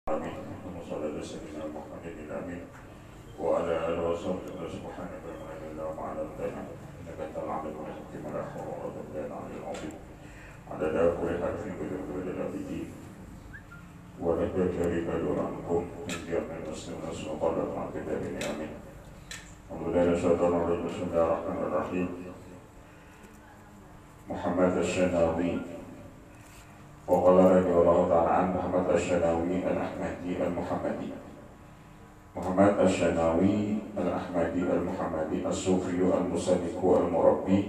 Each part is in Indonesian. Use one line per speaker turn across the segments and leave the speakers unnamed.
آمين. اللهم صل على سيدنا محمد الأمين وعلى آله وصحبه سبحانك لا إله إلا أنت علمتنا إنك أنت العليم الحكيم لا حول ولا قوة إلا بالله العظيم عدد كل حرف بذكر الأبدين ولد شريك له عنكم من جميع المسلمين نسأل الله مع كتابه آمين. أعوذ بالله من الشيطان الرجيم بسم الله الرحمن الرحيم. محمد الشناوي وقال رضي الله تعالى عن محمد الشناوي الأحمدي المحمدي. محمد الشناوي الأحمدي المحمدي الصوفي المصدق المربي.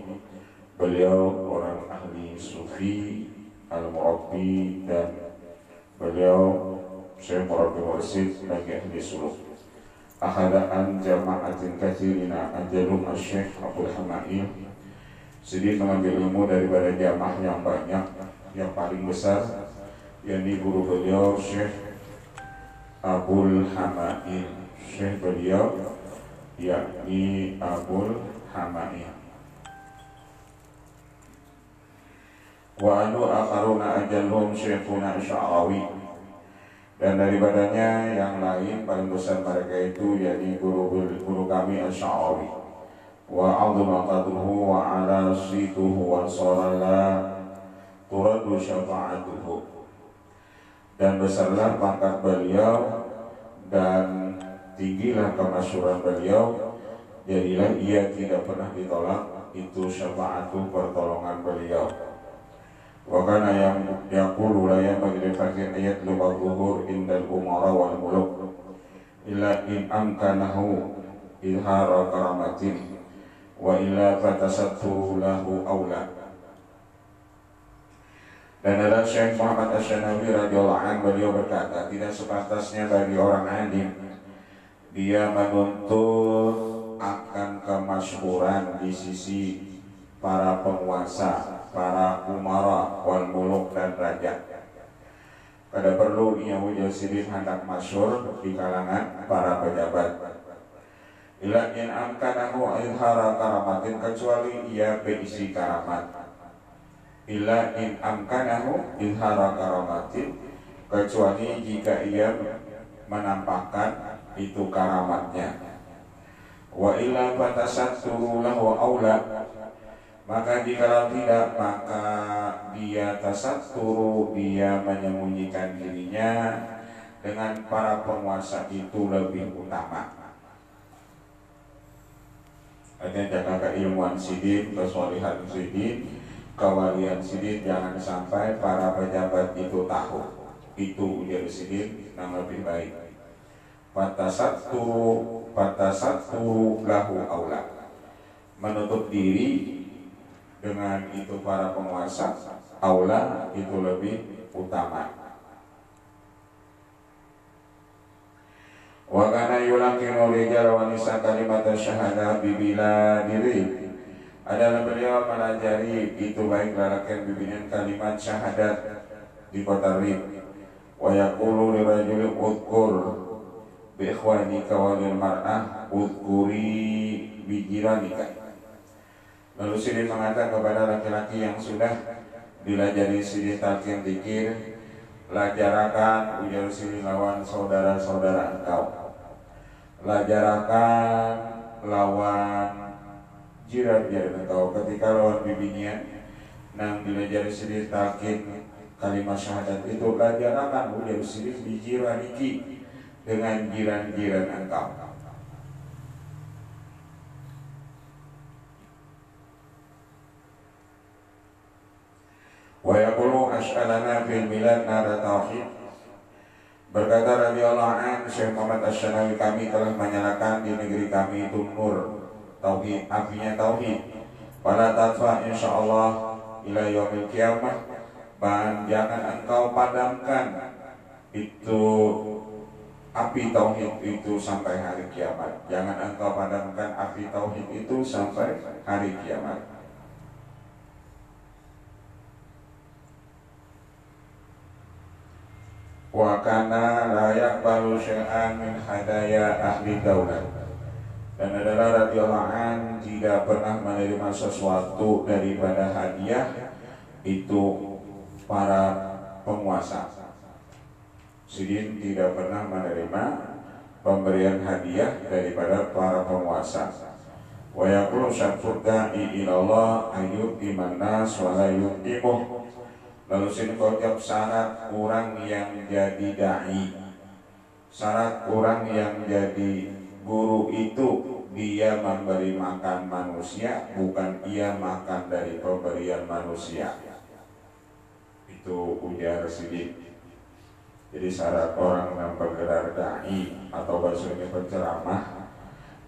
Beliau orang ahli sufi al-murabbi dan beliau syekh murabbi mursid lagi ahli suluk. Ahadaan jama'atin kathirina ajalum al-syekh Abdul Hamail, sedikit mengambil ilmu daripada jamaah yang banyak. Yang paling besar yakni guru beliau Syekh Abdul Hamail. Syekh beliau yakni Abdul Hamail. Wa anu akharuna ajalhum Syekhuna Sya'rawi, dan daripadanya yang lain paling besar mereka itu yakni guru kami Sya'rawi. Wa 'azama qadruhu wa 'ala situhu wa sallallahu turadu syafa'atuhu, dan besarlah pangkat beliau dan tinggilah kemasyhuran beliau, jadilah ia tidak pernah ditolak itu syafa'atu pertolongan beliau. Wa kana yang yaqulu la yanbaghi lil fakir ayat lughur indal umara wal muluk illa in amkanahu izhara karamatin wa illa fatasattu lahu aula. Dan adalah Syekh Muhammad Asy-Syanawi radhiyallahu anhu, beliau berkata, tidak sepantasnya bagi orang alim dia menuntut akan kemasyhuran di sisi para penguasa, para umara wal muluk dan raja. Kada perlu ia wujud sidin hendak masyhur di kalangan para pejabat. Ila in amkanahu izhara karamatin, kecuali ia berisi karamat. Illa in amkanahu izhara karamatin, kecuali jika ia menampakkan itu karamatnya. Wa illa fatasattu lahu aula, maka jika tidak maka dia tasatturu, dia menyembunyikan dirinya dengan para penguasa itu lebih utama. Ada jaga keilmuan sidin, kesolihan sidin, kewalian sidin, jangan sampai para pejabat itu tahu. Itu ujar sidin yang lebih baik. Fatasattu lahu aula, menutup diri dengan itu para penguasa, aula itu lebih utama. Wa kana yulaqinu rijal wa nisa kalimat syahadah bibila diri, adalah beliau melajari itu baik lelaki bimbingan kalimat syahadat di kota Rib. Wa yaqulu lirajuli udhkur bi ikhwanika wa lil mar'ah udhkuri bi jiranika. Lalu sidin mengatakan kepada laki-laki yang sudah dilajari sidin talqin dzikir, lajarakan ujar sidin lawan saudara-saudara engkau, lajarakan lawan jiran-jiran engkau ketika lawan bibinya nang dilajari sidin talqin kalimat syahadat itu, lajarakan ujar sidin bijiraniki, dengan jiran-jiran engkau. Wa yaqulu as'alana fil milad nara tauhid, berkata radhiyallahu anhu Syekh Muhammad Asy-Syanawi, kami telah menyalakan di negeri kami itu nur tauhid, apinya tauhid. Pada tatwa insyaallah ila yaumil qiyamah, dan jangan engkau padamkan itu api tauhid itu sampai hari kiamat. Jangan engkau padamkan api tauhid itu sampai hari kiamat. Wa kana la yaqbalu syai'an min hadaya ahli daulah, dan adalah radhiyallahu an tidak pernah menerima sesuatu daripada hadiah itu para penguasa. Sidin tidak pernah menerima pemberian hadiah daripada para penguasa. Wa yaqulu syarfud da'i ilallah ayyuti mannas wa la yuqimuh. Lalu Sidin mengucap syarat orang yang jadi da'i, syarat orang yang jadi guru itu dia memberi makan manusia, bukan ia makan dari pemberian manusia. Itu ujar Sidin. Jadi syarat orang yang bergelar da'i atau bahasanya penceramah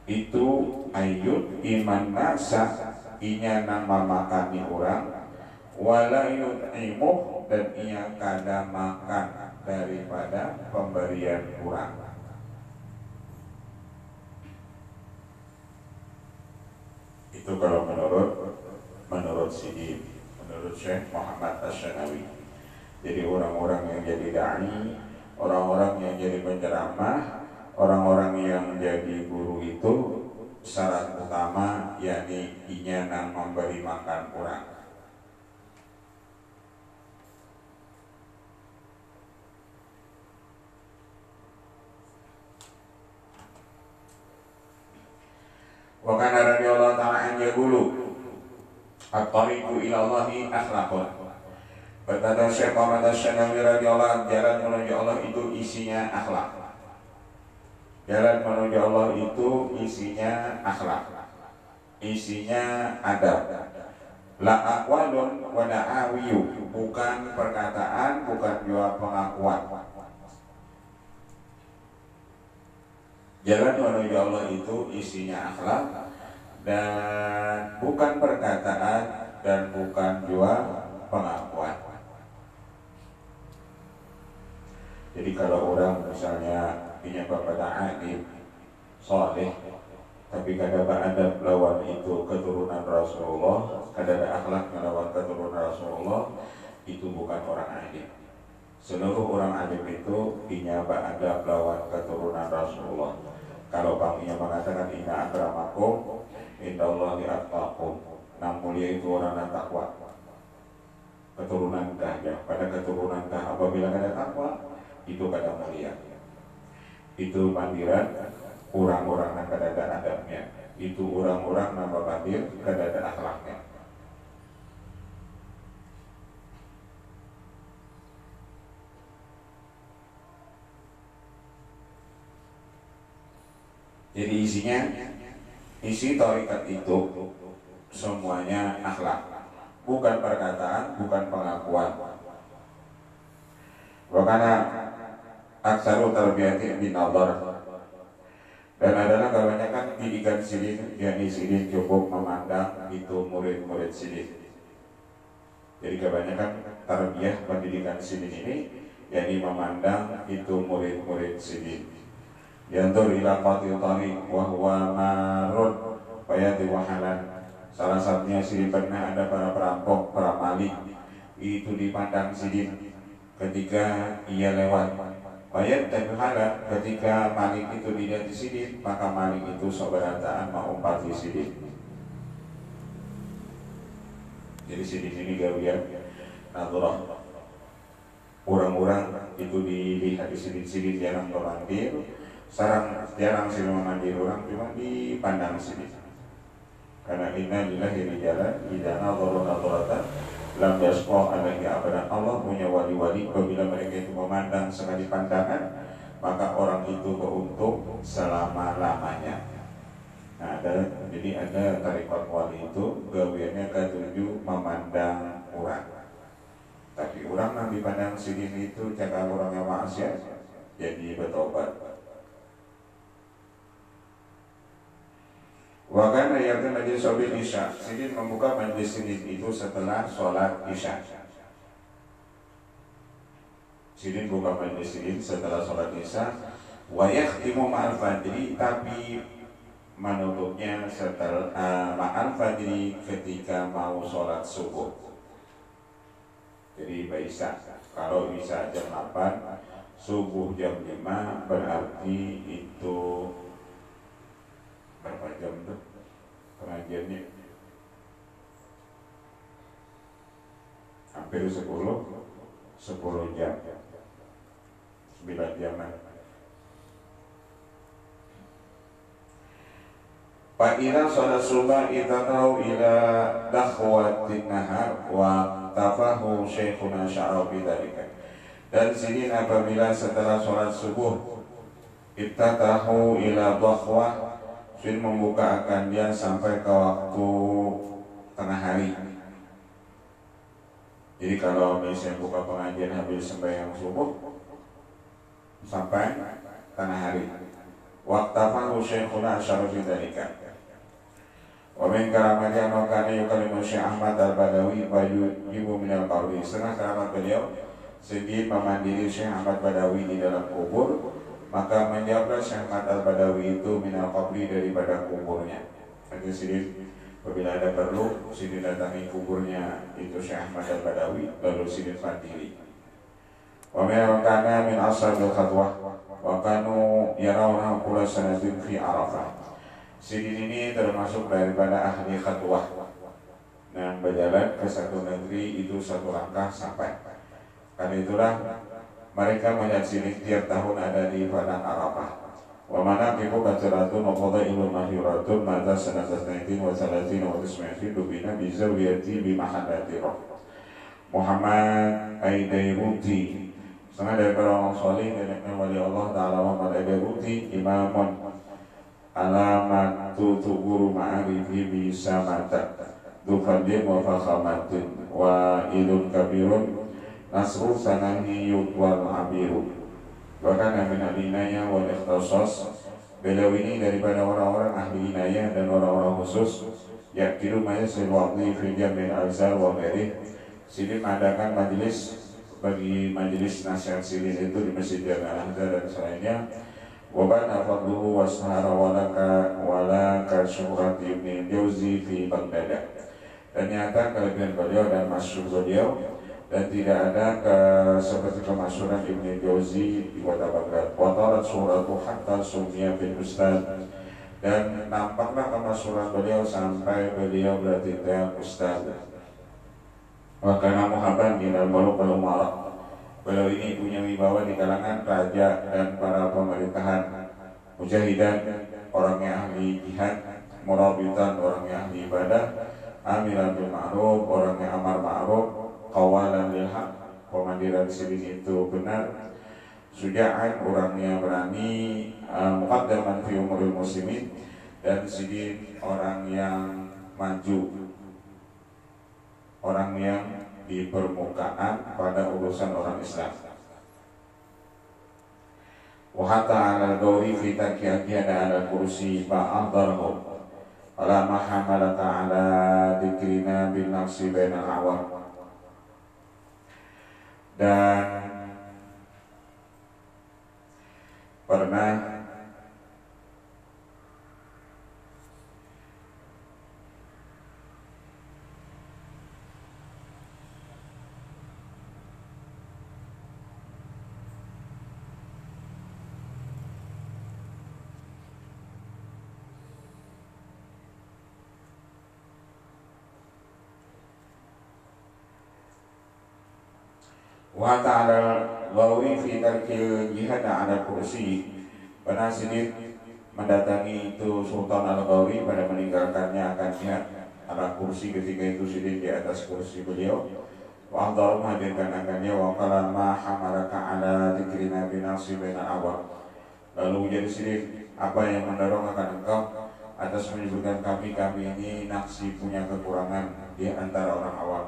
itu ayut iman nasa, inya nama makani orang, wala yut'imuh, dan ia kada makan daripada pemberian orang. Itu kalau menurut Sidin, menurut Syekh Muhammad Asy-Syanawi. Jadi orang-orang yang jadi da'i, orang-orang yang jadi penceramah, orang-orang yang jadi guru itu syarat utama yakni inya memberi makan orang. Wa kana radhiyallahu ta'ala an yaqulu at-tariqu ila Allahi akhlaqun. Berkata Syekh Muhammad Asy-Syanawi radhiyallahu, jalan menuju Allah itu isinya akhlak. Jalan menuju Allah itu isinya akhlak, isinya adab. La aqwalun wa da'awiyu, bukan perkataan, bukan juga pengakuan. Jalan menuju Allah itu isinya akhlak dan bukan perkataan dan bukan juga pengakuan. Jadi kalau orang misalnya punya bapak alim soleh, tapi kada beradab lawan itu keturunan Rasulullah, kada ada akhlak melawan keturunan Rasulullah, itu bukan orang alim. Seluruh orang alim itu punya beradab lawan keturunan Rasulullah. Kalau bangnya mengatakan inna akramakum indallahi atqakum, nang mulia itu orang yang takwa. Keturunan ya, pada keturunan apabila ada takwa itu kada mulia. Itu mandiran orang-orang yang kada ada adabnya. Itu orang-orang yang babadir kada ada akhlaknya. Jadi isi tarekat itu semuanya akhlak, bukan perkataan, bukan pengakuan. Wakana aksaru tarbiyati bin nadhar, dan adalah kebanyakan didikan Sidin, yakni Sidin cukup memandang itu murid-murid Sidin. Jadi kebanyakan tarbiyah pendidikan Sidin ini yakni memandang itu murid-murid Sidin. Yantur ila qatil tariq wa huwa marun bayati wahalan. Salah satunya Sidin pernah ada para perampok, para maling itu dipandang Sidin ketika ia lewat. Bayat dan halat, ketika maling itu dilihat di Sidin, maka maling itu soberataan mengumpati Sidin. Jadi Sidin ini gawian nadhurah. Orang-orang itu dilihat di Sidin jarang memandir, jarang Sidin memandir orang, cuma dipandang Sidin. Karena inna lillahi rijalan idza nadharu nadharatan lam yasqa alaihi abadan. Allah punya wali-wali, apabila mereka itu memandang sekali pandangan, maka orang itu beruntung selama-lamanya. Nah, jadi ada tarekat wali itu gawiannya ketujuh memandang orang. Tapi orang yang dipandang Sidin itu cakap orang yang maksiat, jadi bertobat. Wakana yakni majlis sobil isya, Sidin membuka majlis Sidin itu setelah sholat isya. Sidin buka majlis Sidin setelah sholat isya. Wa yakhtimu ma'al fajri, tapi menutupnya setelah ma'al fajri ketika mau sholat subuh. Jadi isya, kalau isya jam 8, subuh jam 5, berarti itu berapa jam tuh pengajiannya? Hampir 10 jam. bila Yaman. Fa'idha sholat subuh itatau ila dakhwatin nahar wa tafahu syekhuna sya'rabi dalika. Dan sini apabila setelah sholat subuh ittatahu ila dakhwah, sudah membuka akan dia sampai ke waktu tengah hari. Jadi kalau misalnya buka pengajian habis sembahyang subuh sampai tengah hari. Waqtafahu syekhuna sya'rabi dalika. Wa min karamati anna kana yukallimu Syekh Ahmad Al-Badawi wa yujibu min al-qabri. Setengah keramat beliau sedih memandiri Syekh Ahmad Badawi di dalam kubur, maka menjawablah Syekh Ahmad Al-Badawi itu min al-qabri daripada kuburnya. Jadi sedih apabila ada perlu sedih datangi kuburnya itu Syekh Ahmad Al-Badawi lalu sedih mandiri. Wa min kana min ashabil khatwah wa kanu yarawna kulla sanatin fi Arafah. Sidin ini termasuk daripada ahli khatwah yang berjalan ke satu negeri itu satu langkah sampai. Karena itulah mereka melihat sidin tiap tahun ada di padang Arafah. Wa manaqibu kathiratun wa fadailun mahyuratun mata sanatatin wa salatin wa tismatin dubina bizawiyati bimahadati roh Muhammad Aidairuti, setengah daripada orang soleh dan wali Allah Ta'ala Muhammad Aidairuti imamun alamat tutuguru ma'arifi bisa mata dufadin wa fakhamatin wa idun kabirun nasru sanahi yudwal abiru. Bahkan amin al-inayah wal ikhtasas, beliau ini daripada orang-orang ahli inayah dan orang-orang khusus yakiru mayasil waqti fi jamin al-azhar wa ghairih. Sidin mengadakan majelis bagi majelis nasihat sidin itu di Masjid Al-Azhar dan selainnya. Wabana fadluhu washara walaka syuhrat Ibn Jauzi fi Baghdad. Dan nyata kelebihan beliau dan masyhur beliau dan tidak ada seperti kemasyhuran Ibn Jauzi di kota Baghdad. Wa tarat suratu hatta sumya bin ustad, dan nampaklah kemasyhuran beliau sampai beliau berarti ustad. Wa kana muhabban minal muluk wal umara. Beliau ini punya wibawa di kalangan raja dan para pemerintahan. Mujahidan, orangnya ahli jihad. Murabitan, orangnya ahli ibadah. Amiran bil ma'ruf, orangnya amar ma'ruf. Qawalan lil haq, pemandiran sidin itu benar. Suja'an, orangnya berani. Muqaddaman fi umuril muslimin, dan sidin orang yang maju, orang yang di permukaan pada urusan orang Islam. Wa hatta 'ala al-gawri fi tarkihi ala kursi ba'adharhum wala ma hamalaka 'ala dzikrina bin nafsi bainal awam. Dan pernah wa ta'ala lawi fi tarkil jihad ala kursi. Pernah sidin mendatangi itu Sultan Al-Ghawi pada meninggalkannya akan jihad ala kursi, ketika itu sidin di atas kursi beliau. Wa ahdaru menghadirkan akannya wa qala ma hamaraka ala dzikrina bi nafsi bainal awam. Lalu jadi sidin, apa yang mendorong akan engkau atas menyebutkan kami ini nafsi punya kekurangan di antara orang awam.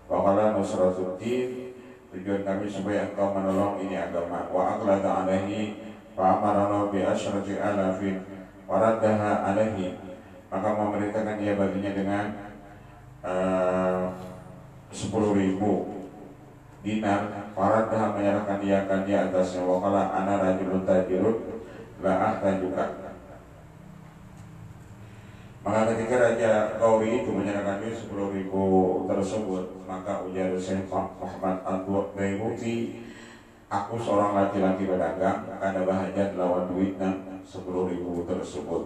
Wa qala nusratuddin, tujuan kami supaya engkau menolong ini agama. Wa aqlata alaihi fa amarana bi asyrati alafin wa raddaha alaihi, maka memerintahkan dia baginya dengan 10.000 dinar. Faraddaha, menyerahkan dia akan dia atasnya. Wa qala ana rajulun tajirun la ahtajuka. Maka ketika Raja Ghauri itu menyerahkan dia 10.000 tersebut, maka ujar Syekh Muhammad Al-Bairuti, aku seorang laki-laki pedagang, ada bahajat lawan duit dan 10.000 tersebut.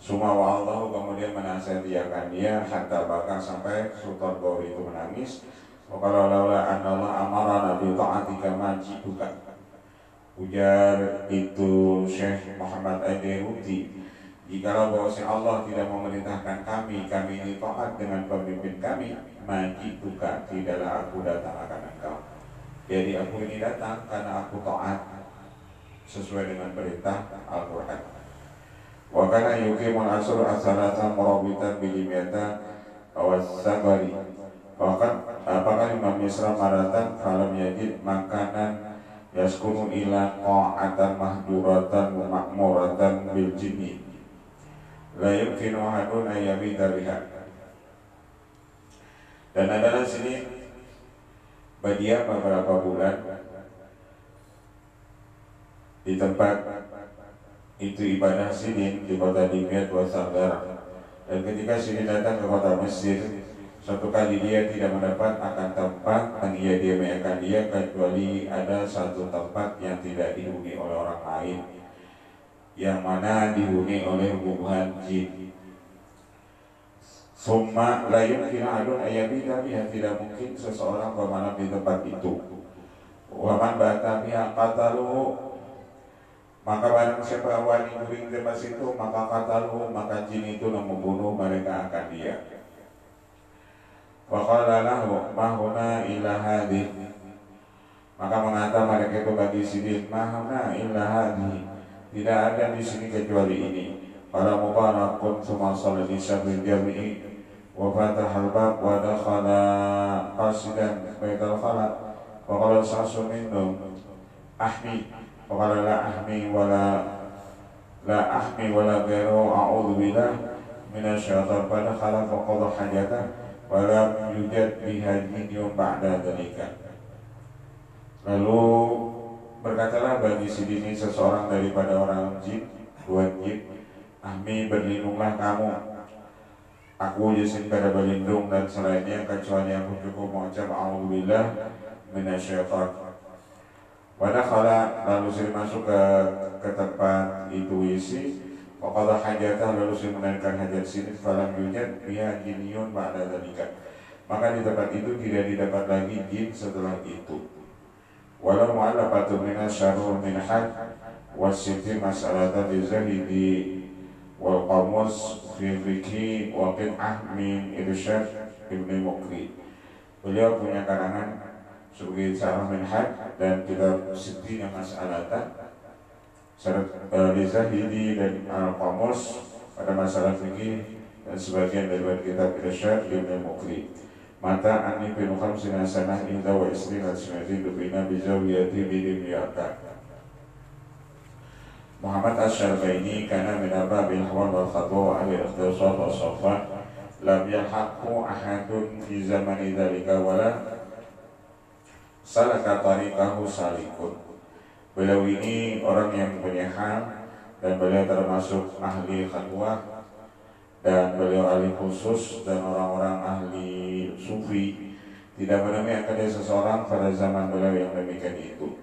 Suma wa Allah, kemudian menasihatikan dia hatta bahkan sampai Sultan Ghauri itu menangis. Wa qala laula anna Allah amarana bi ta'atika majituka. Ujar itu Syekh Muhammad Ad-Dairuti, jikalau bahwasanya Allah tidak memerintahkan kami ini taat dengan pemimpin kami, majituka, tidaklah aku datang akan engkau. Jadi aku ini datang karena aku taat sesuai dengan perintah Al-Quran. Wa kana yuqimul asr as-salata murabitan bijimiyata awas-sabari. Bahkan apakah Imam Misra maratan falam yajid makanan yaskunu ila qa'atan mahduratan wa ma'muratan bil jinni la yumkinu ahadun ayyabida biha. Dan adalah sini badia beberapa bulan di tempat itu ibadah Sidin di kota Dimyat wa Sardara. Dan ketika Sidin datang ke kota Mesir, suatu kali dia tidak mendapat akan tempat yang dia diamekan dia, kecuali ada satu tempat yang tidak dihuni oleh orang lain, yang mana dihuni oleh hubungan jin. Summa la yumkinu ahadun ayyabita biha, tidak mungkin seseorang bermalam di tempat itu. Wa man bata biha qataluhu, maka barang siapa wani guring di tempat itu, maka qataluhu, maka jin itu membunuh mereka akan dia. Wa qala lahu ma huna illa hadhi, maka mengata mereka itu bagi Sidin, ma huna illa hadhi, tidak ada di sini kecuali ini. Para mubarakun summa sallallahu alaihi jami'i wa fatahal bab wa dakhala qasidan baital khala wa qala sa'sun minhum ahmi wa qala la ahmi wa la ahmi wa la ghairu a'udzu billah minasyaitonir rajim. Khala fa qala hajatah wa lam yujad biha jinnun ba'da dzalika. Lalu berkatalah bagi Sidin seseorang daripada orang jin, dua jin, ahmi, berlindunglah kamu, aku jisim pada berlindung dan selainnya kecuali aku cukup mengucap a'udzubillah minasyaiton. Wadakhala, lalu Sidin masuk ke tempat itu isi, waqala hajatah, lalu Sidin menunaikan hajat Sidin, falam yujad biha jinnun ba'da dzalika, maka di tempat itu tidak didapat lagi jin setelah itu. Walau mu'allafatu minas syarur min had wasiti masalatan bizahidi wal qamus fi fikhi wa qit'ah min irsyad Ibnu Muqri. Beliau punya karangan sebagai syarah min had dan kitab siti masalatan bizahidi dan al-qamus pada masalah fikih dan sebagian dari kitab irsyad Ibnu Muqri. Mata ani bin khamsina sanah inda wa isrina sinazid bina bizawiyati bidimiyata. Muhammad Asy-Syarbaini kana min ababil hawal wal khatwa wa al-ikhtisar wa safat lam yalhaqu ahadun fi zamani dzalika wala salaka tariqahu salikun. Beliau ini orang yang punya hal dan beliau termasuk ahli khatwa dan beliau ahli khusus dan orang-orang ahli sufi. Tidak menemukan ada seseorang pada zaman beliau yang demikian itu.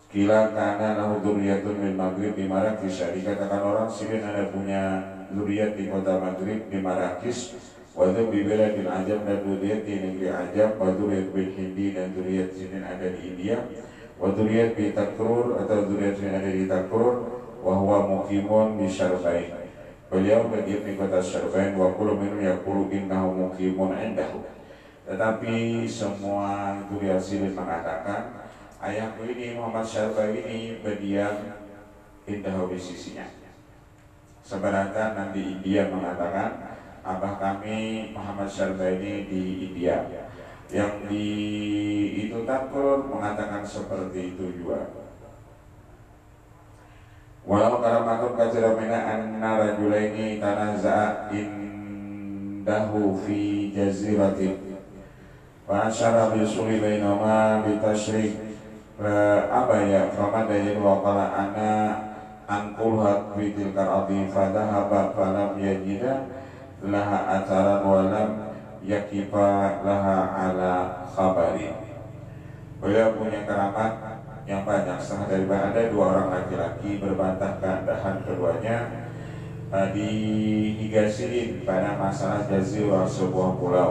Kila kana lahu dzurriyyatun min Maghrib di Marrakesh, dikatakan orang Sidin ada punya dzurriyyat di kota Maghrib di Marrakesh, wa dzurriyyat bi biladil ajam, dan dzurriyyat di negeri Ajam, wa dzurriyyat bil Hindi, dan dzurriyyat Sidin ada di India, wa dzurriyyat bi Takrur, atau dzurriyyat Sidin ada di Takrur, wa huwa muqimun bi Syarbain. Beliau berdiam di kota Syarbain, wa kullu minhum yaqulu innahu muqimun indahu. Tetapi semua dzurriyyat Sidin mengatakan ayahku ini Muhammad Syarbain ini berdiam indahu di sisinya. Sebenarnya nanti India mengatakan abah kami Muhammad Syarbain ini di India. Yang di itu Takur mengatakan seperti itu juga. Walau karamatum kajiramina anna rajulaini tanaza'a indahu fi jaziratin wa asyara bisuli bainama bitashrik abaya famadayin wa qala ana angkulhat fi tilkal ardi fadahaba falam yajida laha ataran wa lam yakifa laha ala khabari. Beliau punya keramat yang banyak. Setelah daripada ada dua orang laki-laki berbantah keadahan keduanya di Higasidin pada masalah jazirah sebuah pulau.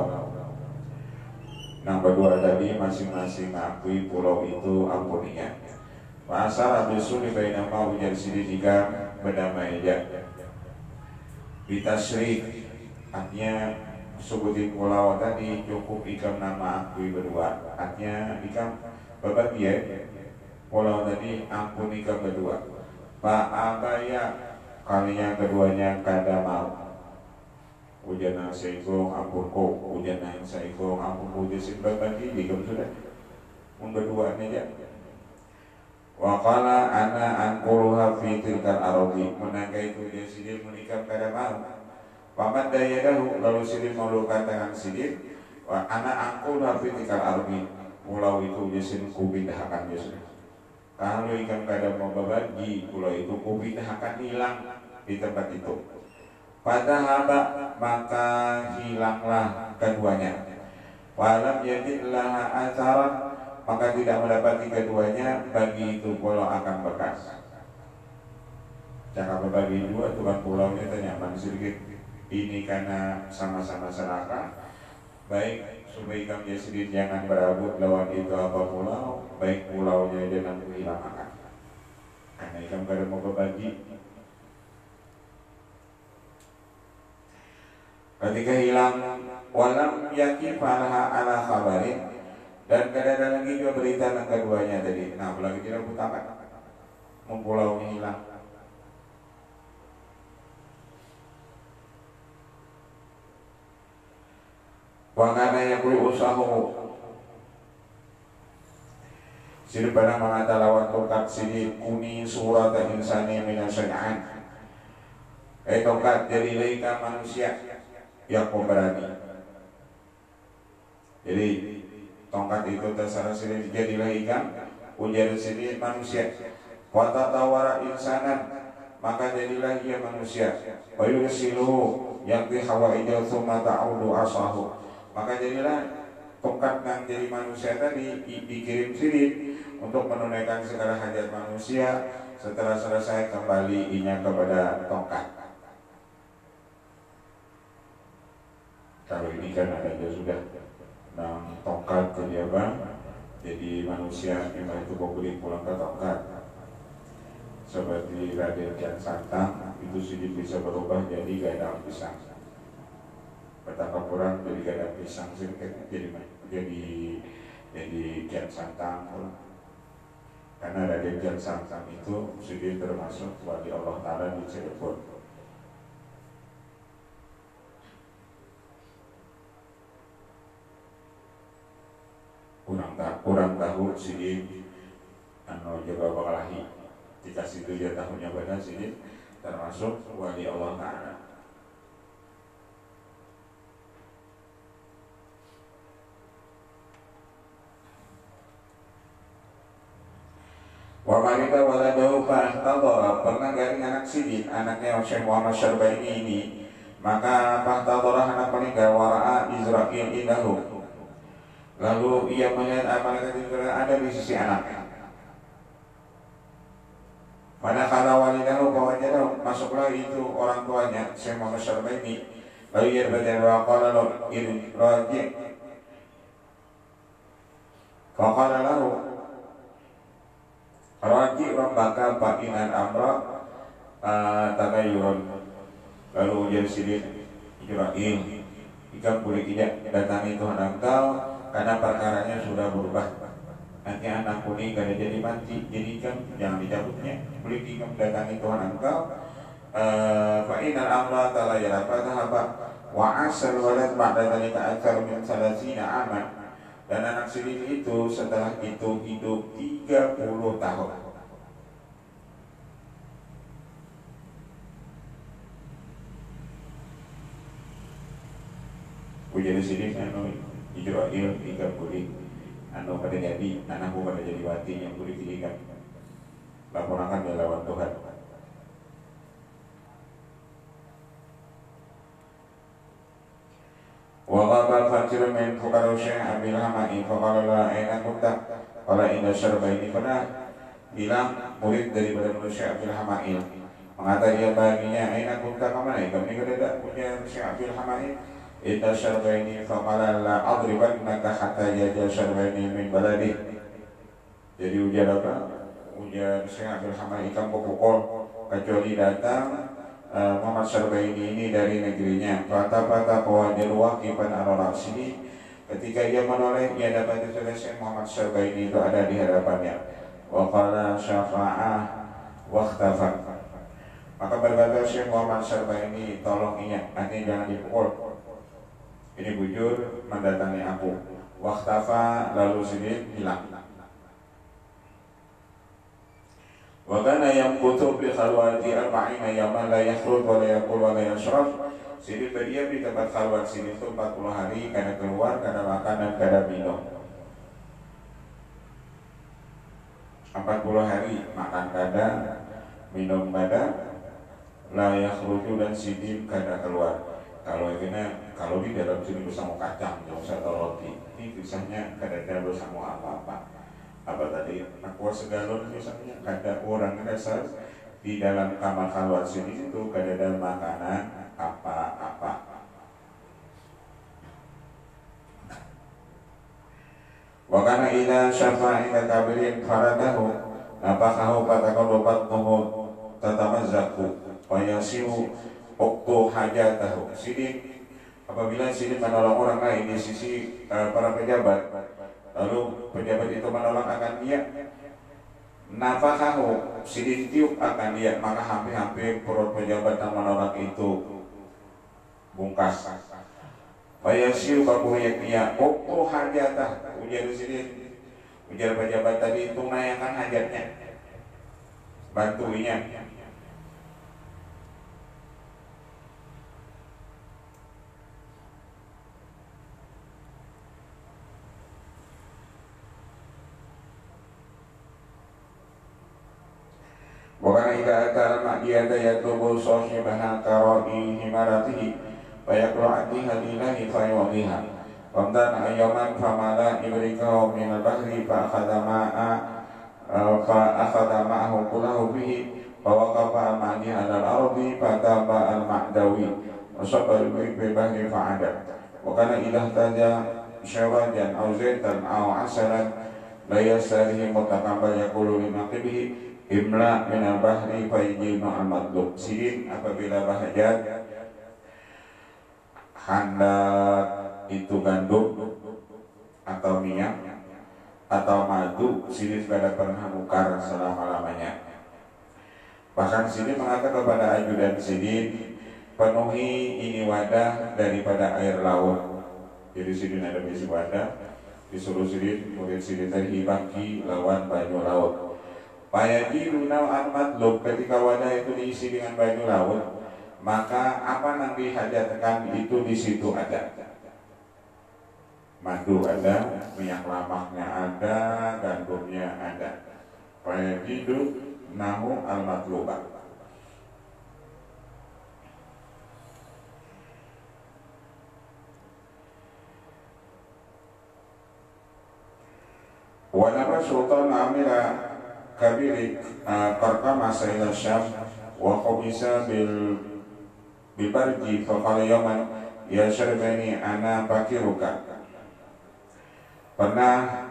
Yang berdua tadi masing-masing mengakui pulau itu ampuninya. Wa asara bisuli bainama ujar sidi jika berdamai aja. Bitasrik artinya sebutin pulau tadi cukup ikam nama akui berdua. Artinya ikam berbagi ya. Pulau tadi ampun ikam berdua. Pak abaya kalinya keduanya kada mau. Ujana seikong ampun kok, ujana yang seikong ampun ujasin berbagi ikam sudah. Berdua aja. Wa qala ana anquruha fi tilkal ardi, menangga itu dia sidin menikam kada mau. Paman dayadahu lalu sidin melulukan tangan sidin, wa ana anquruha fi tilkal ardi, pulau itu dia sidin kupindahkan dia sudah. Kalau ikan kada mau berbagi, pulau itu kupindahkan hilang di tempat itu. Pada haba maka hilanglah keduanya. Walam yadillah asaran, maka tidak mendapati keduanya bagi itu pulau akan bekas. Jangan berbagi dua, itu kan pulaunya nyaman sedikit. Ini karena sama-sama serakah. Baik supaya kami sendiri jangan berabut lawan itu apa pulau, baik pulaunya jangan kehilangan. Karena ikan kada mau berbagi. Ketika hilang, walam yakin falaha ala khabarin, dan kadang-kadang lagi juga berita tentang keduanya tadi. Nah, apalagi tidak putakan, mempulaunya hilang. Wakana yang kuli usahu, sini pada mengata lawan tongkat sini kuni surat insani minasyai'an. Tongkat jadi leika manusia yang pemberani. Jadi tongkat itu terserah sini jadilah ikan, ujar sini manusia. Wata tawara insanan, maka jadilah ia manusia. Wayu silu yang dihawa ijau summa ta'udu asahu, maka jadilah tongkat yang jadi manusia tadi dikirim sini untuk menunaikan segala hajat manusia. Setelah selesai kembali inya kepada tongkat. Kalau ini kan ada sudah. Nah, tongkat jadi apa? Jadi manusia yang itu boleh pulang ke tongkat. Seperti Raden Kian Santang itu sudah bisa berubah jadi gadang pisang. Betapa kurang jadi gadang pisang jadi Kian Santang. Karena Raden Kian Santang itu sudah termasuk wali Allah Ta'ala di Cirebon. Kurang tahu sini anu jaga bakalahi dikasih 7 tahunnya pada sini termasuk wali Allah Ta'ala. Wa marita waladahu fahtadara, pernah garing anak sidin anaknya Syekh Muhammad Syarbaini ini, maka fahtadara anak meninggal wara'a Israil indahu. Lalu ia melihat malaikat Jibril ada di sisi anaknya. Pada kala walidahu fawajadahu, masuklah itu orang tuanya Syekh Muhammad Syarbaini. Lalu ia berkata wa qala lahu irji. Faqala lahu raji rabbaka fa inal amra tagayyurun. Lalu ujar sidin Israil, jika boleh tidak datangi Tuhan engkau karena perkaranya sudah berubah. Nanti anak kuning gak ada jadi mati, jadi kan jangan dicabutnya. Boleh ikam datangi Tuhan engkau. Fa'inal amla ta'ala yarafataha wa asal walad ba'da dhalika akthar min salasina aman. Dan anak sidin itu setelah itu hidup 30 tahun. Ujian sidin anu Israil hingga boleh anu pada jadi anakku pada jadi wati yang boleh dihingga laporakan dia lawan Tuhan. Wa qala fajr min fuqara Syekh Abil Hamai faqala la aina kunta qala inna Syarbaini, pernah bilang murid daripada Syekh Abil Hamai mengatakan dia baginya aina kunta kemana kami kada punya Syekh Abil Hamai. Inna Syarbaini faqala la adribannaka hatta yaja Syarbaini min baladi. Jadi ujar apa? ujar Syekh Abdul Hamid Ikam Pupukol, kecuali datang Muhammad Syarbaini ini dari negerinya. Fata-fata qawadir waqifan ala ra'sihi, ketika ia menoleh ia dapat ditulis Syekh Muhammad Syarbaini itu ada di hadapannya. Wa qala syafa'ah waqtafa, maka berkata Syekh Muhammad Syarbaini, tolong ingat, nanti jangan dipukul. Ini bujur mendatangi aku. Waqtafa, lalu sedih hilang. Wa kana yamkutu bi khalwati arba'ina yaman la yakhrud wa la yaqul wa la yashrab. Sini berdiam di tempat khalwat sini itu 40 hari, kada keluar, kada makan dan kada minum. 40 hari makan kada, minum kada, la yakhruju dan sidin kada keluar. Kalau di dalam sini bersama kacang, atau roti. Ini kisahnya kada ada bersama apa-apa. Apa tadi aqua segalon misalnya, kada orang dasar di dalam kamar khalwat sini itu kada ada makanan apa-apa. Wa kana ila syafa'a ila kabirin faradahu nafakahu pataqadobat muhu tatamazzaku wa yasiu uktu hajatahu. Sini apabila sini menolong orang lain di sisi para pejabat, lalu pejabat itu menolong akan dia, nafakahu sidin tiup akan dia, maka hampir-hampir perut pejabat yang menolak itu bungkas. Bayasiu bakuyak dia uktu hajatah, ujar sidin, ujar pejabat tadi, tunaikan hajatnya, bantuinya. Wakana ida akal ma'diyata yatubu sohibaha karoi himaratihi fayaklu anti hadilahi fayawadiha wamdan ayyaman famala ibrikahu minal bahri fa'akhada ma'ahu kulahu bihi fawaqafa al-ma'di alal ardi fataba al-ma'dawi wasabal bahri fa'adab. Wakana idah taja syarajan au zaitan au asalan la yasarihi mutakambal yakulu limaqibihi imla minal bahri fayjinu al-madlub. Sidin apabila bahajat hendak itu gandum atau minyak atau madu, sidin pada pernah mukar selama-lamanya. Bahkan sidin mengatakan kepada ajudan sidin, penuhi ini wadah daripada air laut. Jadi sidin ada bisi wadah, disuruh sidin, murid sidin tadi bagi lawan banyu laut. Payaji lunau al-madlub, ketika wadah itu diisi dengan banyu laut, maka apa yang dihajatkan itu di situ ada. Madu ada, minyak lamaknya ada, gandumnya ada. Payaji lunau al-madlubah. Walama Sultan Amira kabiri qarqama sayla syam wa khabisa bil barji fa qala yaman ya syarbani ana fakiruka. Pernah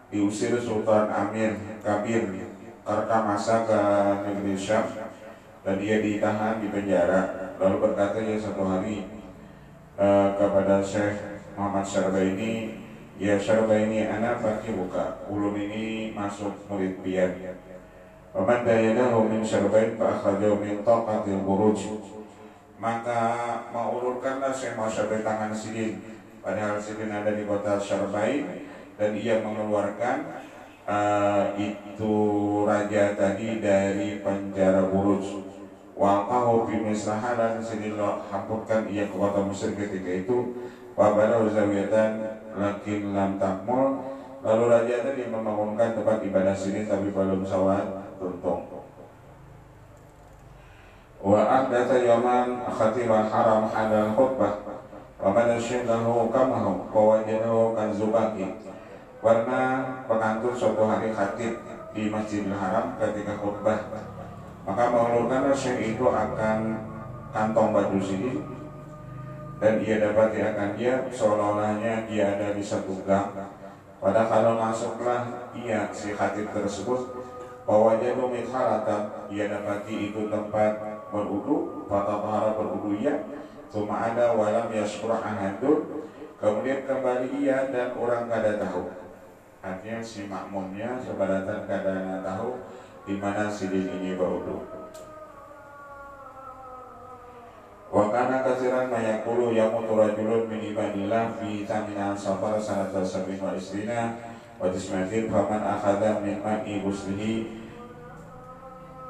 diusir Sultan Amir Kabir Qarqamasa ke negeri Syam dan dia ditahan di penjara. Lalu berkata ya satu hari kepada Syekh Muhammad Syarbaini, ya Syarbaini ana fakiruka, ulun ini masuk murid pian. Waman dayadahu min Syarbain fa akhrajahu min taqatil buruj. Maka mengulurkanlah Syekh Muhammad Syarbain tangan sidin, padahal sidin ada di kota Syarbain, dan ia mengeluarkan itu raja tadi dari penjara buruj. Waqahu fi Misrah, dan sidin hampurkan ia ke kota Mesir ketika itu. Wabana uzawiyatan lakin lam takmul, lalu raja tadi membangunkan tempat ibadah sini tapi belum sholat tuntung. Wa ahdatha yaman khatibah haram hadal khutbah wa man syaidahu kamahu wa wajadahu kanzubaki. Karena pengantur suatu hari khatib di Masjidil Haram ketika khutbah, maka mengulurkan syekh itu akan kantong baju sini, dan ia dapati akan dia seolah-olahnya dia ada di satu gang. Pada kalau masuklah ia si khatib tersebut, Fawajadu mitharatan, ia dapati itu tempat berwudu, fatatahara berwudu ia, cuma ada walam yashkur ahadun, kemudian kembali ia dan orang kada tahu. Artinya si makmumnya sebaratan kada tahu di mana sidin ini berwudu. Wa kana katsiran mayaqulu yamutu rajulun min ibadillah fi taminan safar sanata sab'in wa isrina wa tismatin faman akhadha min ma'i ghuslihi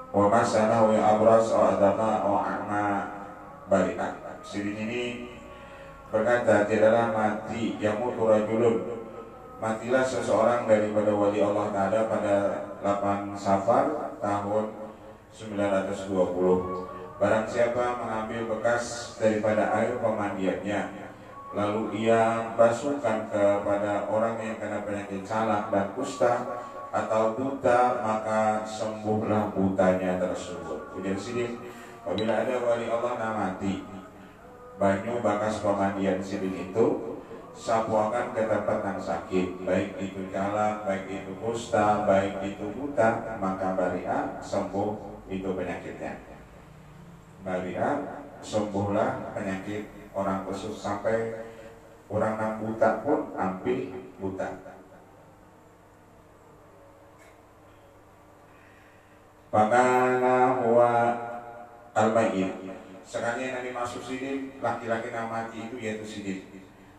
wa masana wa abras wa adama wa a'ma bari'an. Sidin ini berkata, tidaklah mati yamutu rajulun, matilah seseorang daripada wali Allah Ta'ala pada 8 Safar tahun 920. Barang siapa mengambil bekas daripada air pemandiannya, lalu ia basuhkan kepada orang yang kena penyakit salak dan kusta atau buta, maka sembuhlah butanya tersebut. Ujar sidin, apabila ada wali Allah yang mati, banyu bekas pemandian sidin itu sapuakan ke tempat yang sakit, baik itu calak, baik itu kusta, baik itu buta, maka baria sembuh itu penyakitnya. Baria sembuhlah penyakit orang tersebut, sampai orang yang buta pun ambil buta. Pakana huwa al-mayyit. Sekali yang dimaksud sidin, laki-laki yang mati itu yaitu sidin.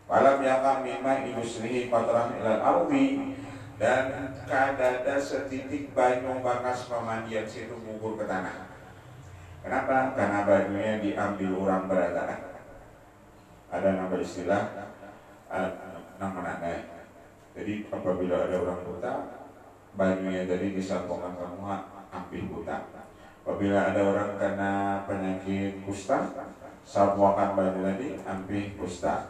Walam yakam mimma ibusrihi patrah ilal ardi, dan kadada setitik banyu bekas pemandian situ gugur ke tanah. Kenapa? Karena banyunya diambil orang berataan. Ada nama istilah nama. Jadi apabila ada orang buta, banyunya dari disampungkan kamu ambil buta. Apabila ada orang kena penyakit kusta, sapuakan banyu tadi ambil kusta.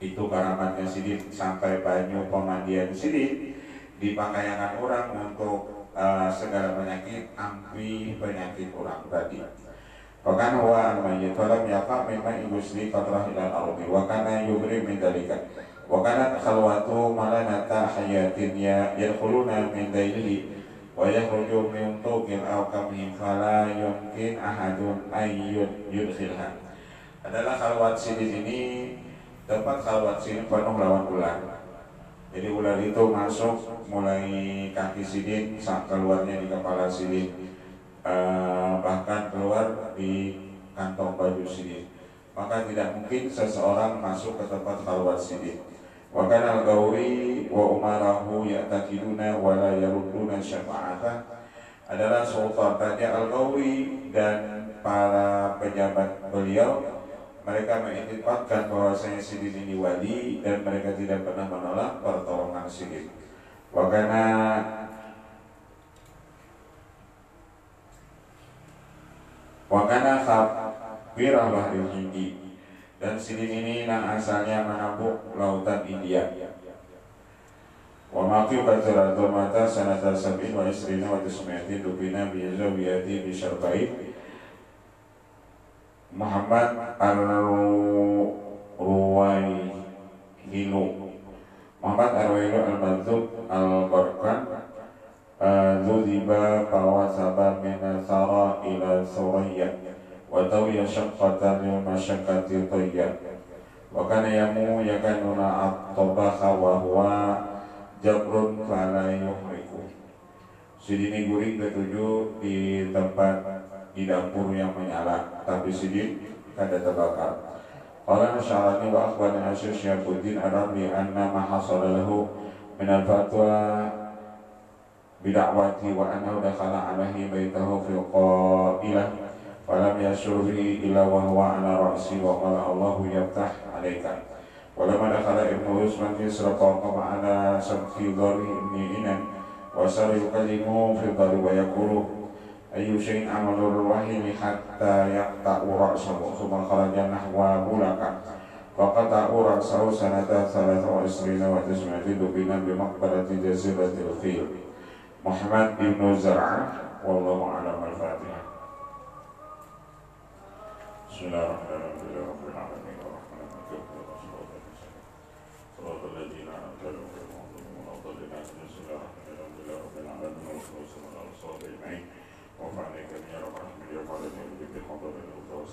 Itu karamatnya sidin, sampai banyu pemandian sidin dipakaikan orang untuk segala penyakit, ambil penyakit orang tadi. Bahkan huwa al-mayyit falam yaqa mimma yusli fatrah ilal ardi wa kana yubri min dalika wa kanat khalwatu malanata hayatin yadkhuluna min dailihi wa yakhruju min tuqil aw kamhin fala yumkin ahadun ayyun yudkhilha. Adalah khalwat sidin ini tempat khalwat sidin penuh lawan ular. Jadi ular itu masuk mulai kaki sidin sampai keluarnya di kepala sidin, bahkan keluar di kantong baju sidin. Maka tidak mungkin seseorang masuk ke tempat khalwat sidin. Wa kana al-Ghauri wa umarahu ya'taqiduna wa la yarudduna syafa'atah. Adalah sultannya al-Ghauri dan para pejabat beliau, mereka mengiktikadkan bahwasanya sidin ini wali dan mereka tidak pernah menolak pertolongan sidin. Wa kana khabirah bahril Hindi, dan sidin ini yang asalnya menampuk lautan India. Wa maqi bataratu mata sanata sab'in wa isrina wa tis'mi'atin dubina bi zawiyati bi syarbaib Muhammad Al-Ruwaihilu Al-Manzub Al-Barkan Zudiba Pawasaba Minasara ila Suraya wa tawiya syaqqatan lil masyaqqati tayya wa kana yamu yakanuna at-tabakha wa huwa jabrun fala yuhriku. Sidin guring ketujuh di tempat di dapur yang menyala, tapi sidin kada terbakar. Qala Nasyarani wa akhbarana Syekh Syafuddin Ar-Ramli anna ma hasala lahu min al-fatwa bid'awati wa annahu dakhala alaihi baitahu fi qailah falam yashurri illa wa huwa ala ra'si wa qala Allahu yaftah alaika. Walamma dakhala Ibnu Usman fi siraqa ala sabti dhari ibni Inan wa sari yukallimu fi dhari wa yaqulu ayu syai'in amalur wahimi hatta yaqta'u ra'sahu thumma kharaja nahwa bulaka wa qata'u ra'sahu sanata 23 wa 9 dubina bi maqbarati jaziratil fil. Muhammad ibnu Zar'ah wallahu a'lam. Al-Fatihah. Bismillahirrahmanirrahim. Bismillahirrahmanirrahim. لله رب العالمين والصلاة والسلام على رسول الله أجمعين وفعلنا جميعا رب العالمين يا رب العالمين بحضر الأوتار